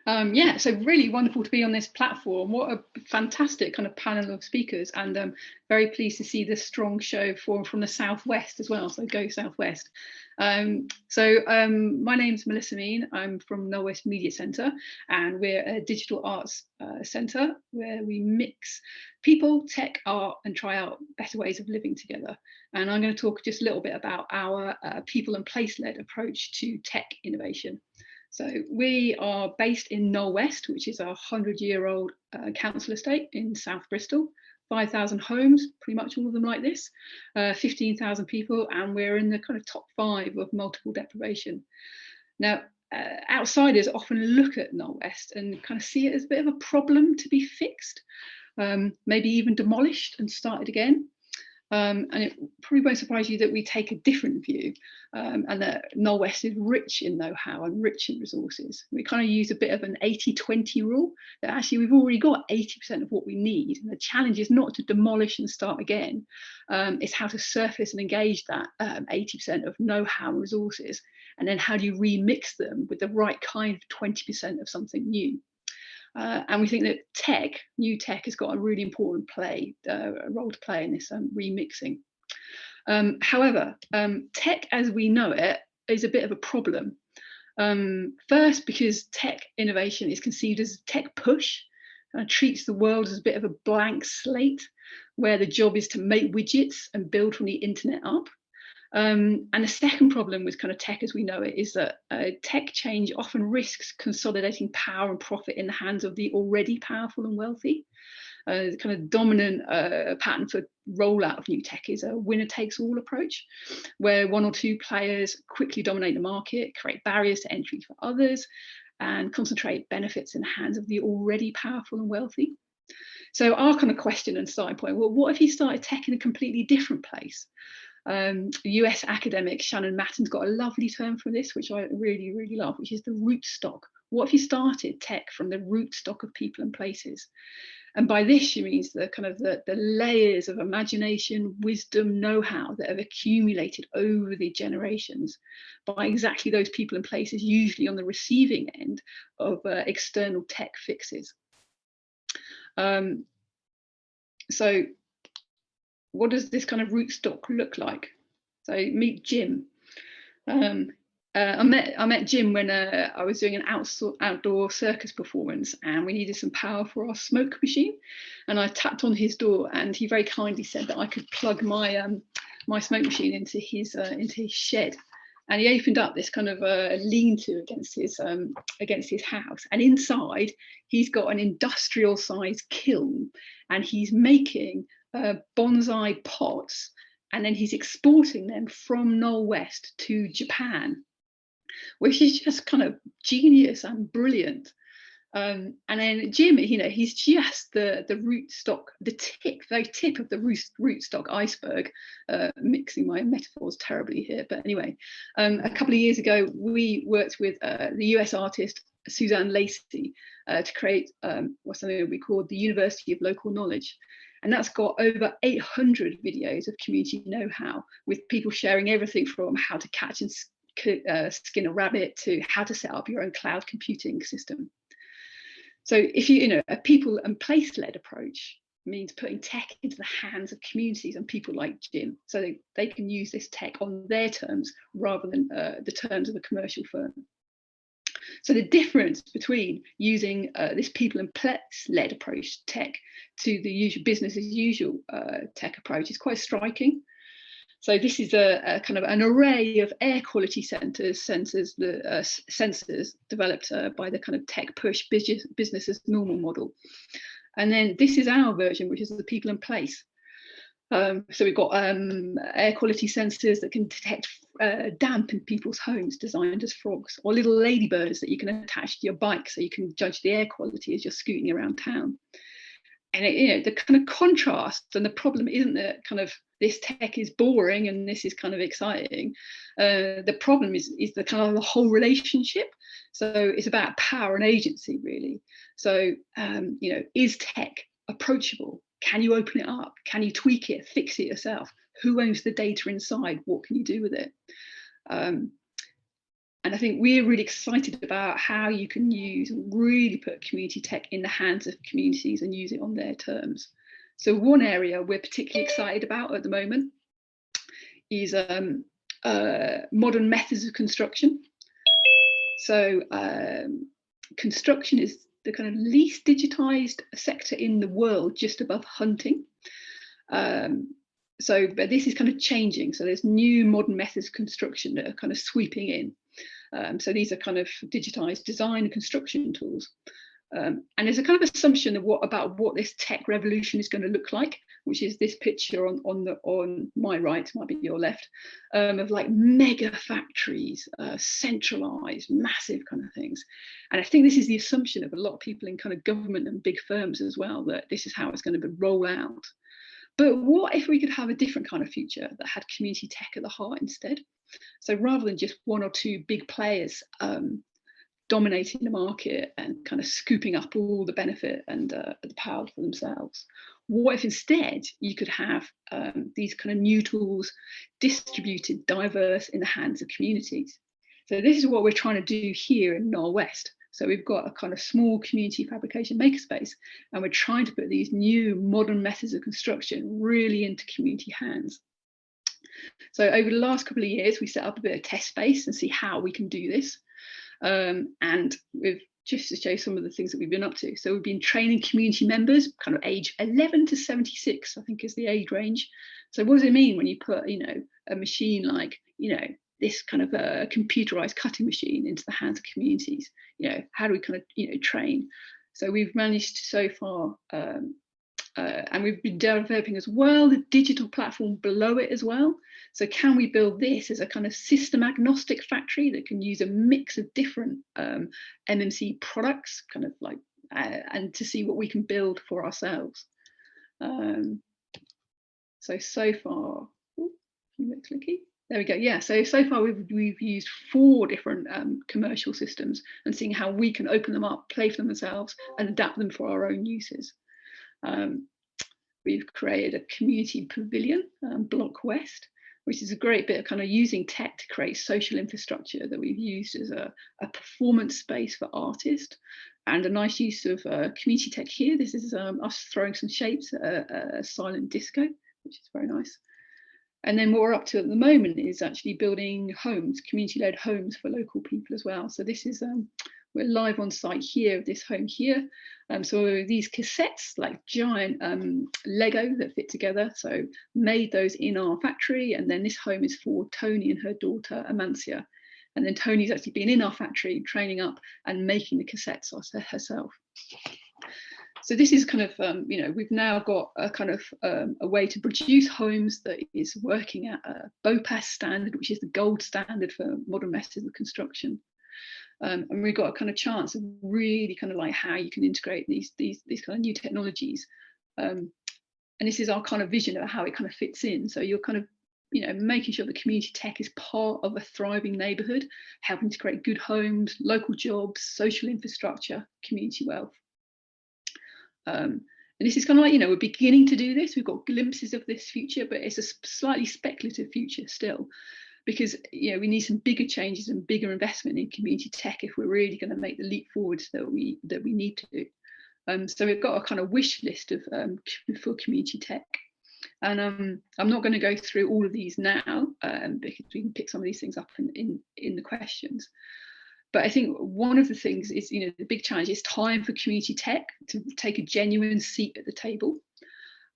Yeah, so really wonderful to be on this platform. What a fantastic kind of panel of speakers, and very pleased to see this strong show from the Southwest as well. So go Southwest. My name's Melissa Mean. I'm from Knowle West Media Centre, and we're a digital arts centre where we mix people, tech, art, and try out better ways of living together. And I'm going to talk just a little bit about our people and place-led approach to tech innovation. So we are based in Knowle West, which is a 100-year-old council estate in South Bristol. 5,000 homes, pretty much all of them like this, 15,000 people, and we're in the kind of top 5 of multiple deprivation. Now, outsiders often look at Knowle West and kind of see it as a bit of a problem to be fixed, maybe even demolished and started again. And it probably won't surprise you that we take a different view, and that Knowle West is rich in know-how and rich in resources. We kind of use a bit of an 80-20 rule, that actually we've already got 80% of what we need. And the challenge is not to demolish and start again, it's how to surface and engage that 80% of know-how and resources. And then how do you remix them with the right kind of 20% of something new? And we think that new tech has got a really important role to play in this remixing. However, tech as we know it is a bit of a problem. First, because tech innovation is conceived as tech push, treats the world as a bit of a blank slate, where the job is to make widgets and build from the internet up. And the second problem with kind of tech as we know it is that tech change often risks consolidating power and profit in the hands of the already powerful and wealthy. The kind of dominant pattern for rollout of new tech is a winner-takes-all approach, where one or two players quickly dominate the market, create barriers to entry for others, and concentrate benefits in the hands of the already powerful and wealthy. So our kind of question and starting point, well, what if you started tech in a completely different place? US academic Shannon Matten's got a lovely term for this, which I really, really love, which is the root stock. What if you started tech from the root stock of people and places? And by this, she means the kind of the layers of imagination, wisdom, know-how that have accumulated over the generations by exactly those people and places, usually on the receiving end of external tech fixes. So what does this kind of root stock look like? So meet Jim. I met Jim when I was doing an outdoor circus performance, and we needed some power for our smoke machine. And I tapped on his door, and he very kindly said that I could plug my my smoke machine into his shed. And he opened up this kind of lean-to against his house, and inside he's got an industrial-sized kiln, and he's making bonsai pots, and then he's exporting them from Knowle West to Japan, which is just kind of genius and brilliant. And then Jim, he's just the root stock, the very tip of the root stock iceberg. Mixing my metaphors terribly here, but anyway, a couple of years ago we worked with the US artist Suzanne Lacey to create what's something that we called the University of Local Knowledge. And that's got over 800 videos of community know-how, with people sharing everything from how to catch and skin a rabbit to how to set up your own cloud computing system. So if a people and place-led approach means putting tech into the hands of communities and people like Jim, so they can use this tech on their terms rather than the terms of a commercial firm. So the difference between using this people and place-led approach to tech to the usual business as usual tech approach is quite striking. So this is a kind of an array of air quality sensors developed by the kind of tech push business as normal model. And then this is our version, which is the people and place. So we've got air quality sensors that can detect damp in people's homes, designed as frogs, or little ladybirds that you can attach to your bike so you can judge the air quality as you're scooting around town. And the kind of contrast, and the problem isn't that kind of this tech is boring and this is kind of exciting. The problem is the kind of the whole relationship. So it's about power and agency, really. So is tech approachable? Can you open it up? Can you tweak it, fix it yourself? Who owns the data inside? What can you do with it? And I think we're really excited about how you can really put community tech in the hands of communities and use it on their terms. So one area we're particularly excited about at the moment is modern methods of construction. So construction is the kind of least digitized sector in the world, just above hunting. But this is kind of changing. So there's new modern methods of construction that are kind of sweeping in. So these are kind of digitized design and construction tools. And there's a kind of assumption of about what this tech revolution is going to look like, which is this picture on my right, might be your left, of like mega factories, centralized, massive kind of things. And I think this is the assumption of a lot of people in kind of government and big firms as well, that this is how it's going to roll out. But what if we could have a different kind of future that had community tech at the heart instead? So rather than just one or two big players dominating the market and kind of scooping up all the benefit and the power for themselves, what if instead you could have these kind of new tools distributed, diverse, in the hands of communities? So this is what we're trying to do here in Knowle West. So we've got a kind of small community fabrication makerspace, and we're trying to put these new modern methods of construction really into community hands. So over the last couple of years, we set up a bit of test space and see how we can do this. And we've just to show some of the things that we've been up to. So we've been training community members, kind of age 11 to 76, I think is the age range. So what does it mean when you put, a machine like, this kind of a computerized cutting machine into the hands of communities? How do we kind of, train? So we've managed to so far, and we've been developing as well the digital platform below it as well. So can we build this as a kind of system agnostic factory that can use a mix of different MMC products, kind of like, and to see what we can build for ourselves. So far, clicky. There we go. Yeah. So far we've used 4 different commercial systems and seeing how we can open them up, play for them ourselves, and adapt them for our own uses. We've created a community pavilion, Block West, which is a great bit of kind of using tech to create social infrastructure that we've used as a performance space for artists, and a nice use of community tech here. This is us throwing some shapes at a silent disco, which is very nice. And then what we're up to at the moment is actually building homes, community-led homes for local people as well. So this is, we're live on site here, this home here. So these cassettes, like giant Lego that fit together. So made those in our factory. And then this home is for Tony and her daughter, Amancia. And then Tony's actually been in our factory, training up and making the cassettes herself. So this is kind of, we've now got a kind of a way to produce homes that is working at a BOPAS standard, which is the gold standard for modern methods of construction. And we've got a kind of chance of really kind of like how you can integrate these kind of new technologies. And this is our kind of vision of how it kind of fits in. So you're kind of, making sure the community tech is part of a thriving neighbourhood, helping to create good homes, local jobs, social infrastructure, community wealth. And this is kind of like, we're beginning to do this. We've got glimpses of this future, but it's a slightly speculative future still, because we need some bigger changes and bigger investment in community tech if we're really going to make the leap forwards that we need to do. So we've got a kind of wish list of for community tech, and I'm not going to go through all of these now because we can pick some of these things up in the questions. But I think one of the things is, the big challenge is time for community tech to take a genuine seat at the table.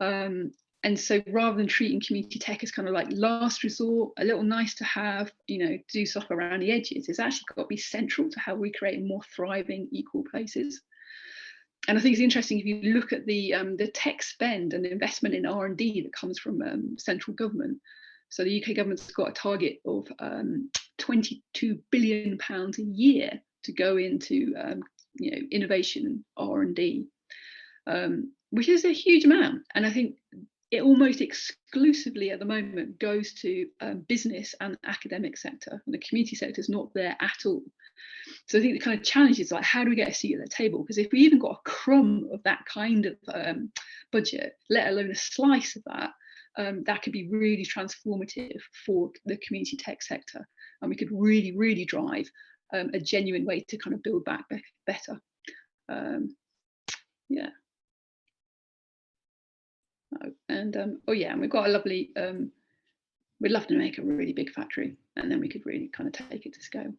And so rather than treating community tech as kind of like last resort, a little nice to have, do stuff around the edges, it's actually got to be central to how we create more thriving, equal places. And I think it's interesting if you look at the tech spend and the investment in R&D that comes from central government. So the UK government's got a target of £22 billion a year to go into innovation and R&D, which is a huge amount. And I think it almost exclusively at the moment goes to business and academic sector, and the community sector is not there at all. So I think the kind of challenge is like, how do we get a seat at the table? Because if we even got a crumb of that kind of budget, let alone a slice of that, that could be really transformative for the community tech sector. and we could really drive a genuine way to kind of build back better. Yeah. And oh yeah, and we've got a lovely we'd love to make a really big factory, and then we could really kind of take it to scale.